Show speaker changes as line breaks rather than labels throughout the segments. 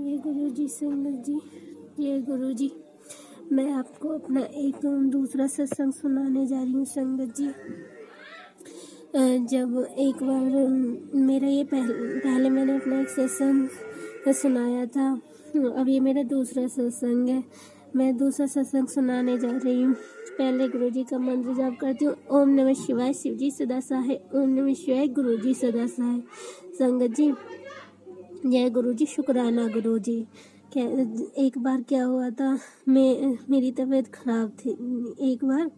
ये गुरुजी संगत जी, ये गुरुजी, मैं आपको अपना एक दूसरा सत्संग सुनाने जा रही हूँ संगत जी। जब एक बार मेरा ये पहले मैंने अपना एक सत्संग सुनाया था, अब ये मेरा दूसरा सत्संग है। मैं दूसरा सत्संग सुनाने जा रही हूँ। पहले गुरुजी का मंत्र जाप करती हूँ। ओम नमः शिवाय, शिवजी सदा सहाय। ओम नमः शिवाय, गुरुजी सदा सहाय। संगत जी, जय गुरुजी, शुक्राना गुरुजी। क्या एक बार क्या हुआ था, मेरी तबीयत खराब थी एक बार,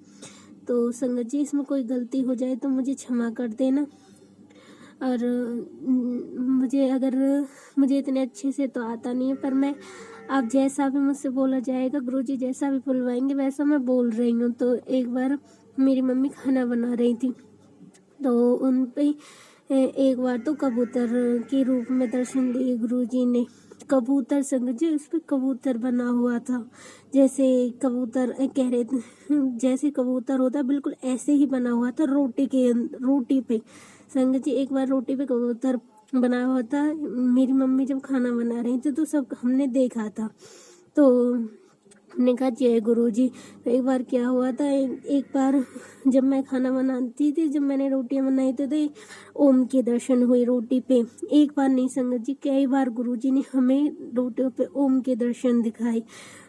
तो संगत जी इसमें कोई गलती हो जाए तो मुझे क्षमा कर देना। और मुझे इतने अच्छे से तो आता नहीं है, पर मैं आप जैसा भी मुझसे बोला जाएगा, गुरुजी जैसा भी बुलवाएंगे वैसा मैं बोल रही हूँ। तो एक बार मेरी मम्मी खाना बना रही थी, तो उन पे एक बार तो कबूतर के रूप में दर्शन दिए गुरुजी ने। कबूतर संगत जी, उस पे कबूतर बना हुआ था, जैसे कबूतर कह रहे थे, जैसे कबूतर होता है बिल्कुल ऐसे ही बना हुआ था रोटी पे। संगत जी, एक बार रोटी पे कबूतर बना हुआ था। मेरी मम्मी जब खाना बना रही थी तो सब हमने देखा था, तो हमने कहा जय गुरुजी। तो एक बार क्या हुआ था, एक बार जब मैं खाना बनाती थी, जब मैंने रोटियां बनाई थी, तो ओम के दर्शन हुए रोटी पे। एक बार नहीं संगत जी, कई बार गुरुजी ने हमें रोटियों पे ओम के दर्शन दिखाए।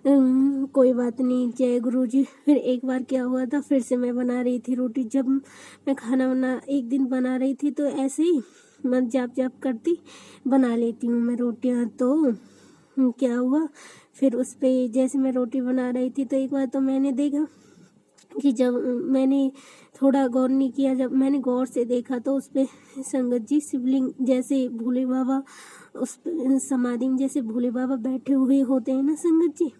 कोई बात नहीं, जय गुरुजी। फिर एक बार क्या हुआ था, फिर से मैं बना रही थी रोटी। जब मैं खाना एक दिन बना रही थी, तो ऐसे ही मैं जाप करती बना लेती हूँ मैं रोटियां। तो क्या हुआ, फिर उस पे जैसे मैं रोटी बना रही थी, तो एक बार तो मैंने देखा कि जब मैंने थोड़ा गौर नहीं किया, जब मैंने गौर से देखा तो उस पे संगत जी शिवलिंग जैसे भोले बाबा, उस समाधि में जैसे भोले बाबा बैठे हुए होते हैं ना संगत जी,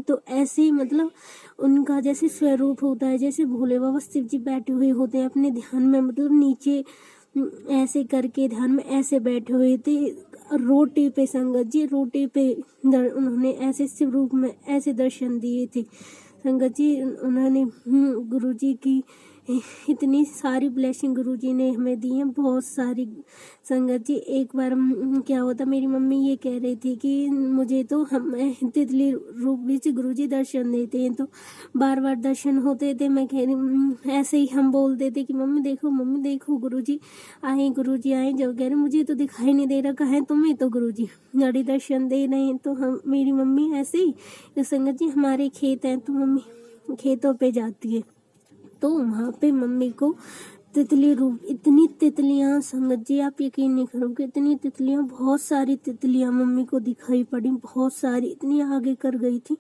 तो ऐसे ही मतलब उनका जैसे स्वरूप होता है, जैसे भोले बाबा शिव जी बैठे हुए होते हैं अपने ध्यान में, मतलब नीचे ऐसे करके ध्यान में ऐसे बैठे हुए थे रोटी पे संगत जी। रोटी पे उन्होंने ऐसे शिव रूप में ऐसे दर्शन दिए थे संगत जी। उन्होंने गुरुजी की इतनी सारी ब्लेसिंग गुरुजी ने हमें दी है, बहुत सारी संगत जी। एक बार क्या होता, मेरी मम्मी ये कह रही थी कि मुझे तो हम तितली रूप में गुरुजी दर्शन देते हैं, तो बार बार दर्शन होते थे। मैं कह रही ऐसे ही हम बोलते थे कि मम्मी देखो गुरुजी आए। जब कह रहे मुझे तो दिखाई नहीं दे रहा है, तुम्हें तो गुरुजी गाड़ी दर्शन दे रहे हैं। तो हम मेरी मम्मी ऐसे ही, तो संगत जी हमारे खेत हैं, तो मम्मी खेतों पे जाती है, तो वहाँ पे मम्मी को तितली रूप, इतनी तितलियां संगत जी, आप यकीन नहीं करोगे, इतनी तितलियां, बहुत सारी तितलियां मम्मी को दिखाई पड़ी, बहुत सारी, इतनी आगे कर गई थी।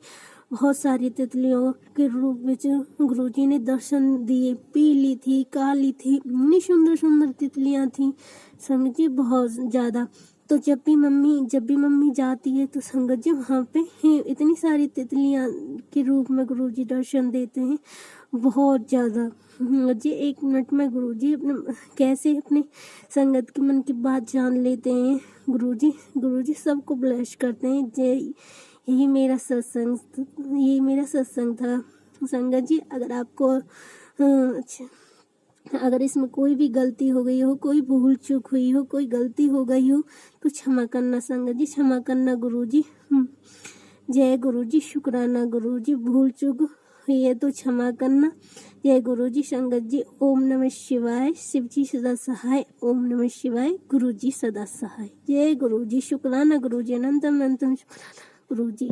बहुत सारी तितलियों के रूप में गुरुजी ने दर्शन दिए। पीली थी, काली थी, इतनी सुंदर सुंदर तितलियां थी संगत जी, बहुत ज्यादा। तो जब भी मम्मी जाती है, तो संगत जी वहाँ पे इतनी सारी तितलियां के रूप में गुरुजी दर्शन देते हैं, बहुत ज्यादा जी। 1 मिनट में गुरुजी कैसे अपने संगत के मन की बात जान लेते हैं। गुरुजी सबको ब्लेस करते हैं। जय, यही मेरा सत्संग था संगत जी। अगर आपको अगर इसमें कोई भी गलती हो गई हो, कोई भूल चूक हुई हो, कोई गलती हो गई हो, तो क्षमा करना संगत जी, क्षमा करना गुरुजी। जय गुरुजी, शुक्राना गुरुजी। भूल चूक हुई है तो क्षमा करना। जय गुरुजी संगत जी। ओम नमः शिवाय, शिवजी सदा सहाय। ओम नमः शिवाय, गुरुजी सदा सहाय। जय गुरुजी, शुक्राना गुरुजी, अनंतम शुक्राना गुरुजी।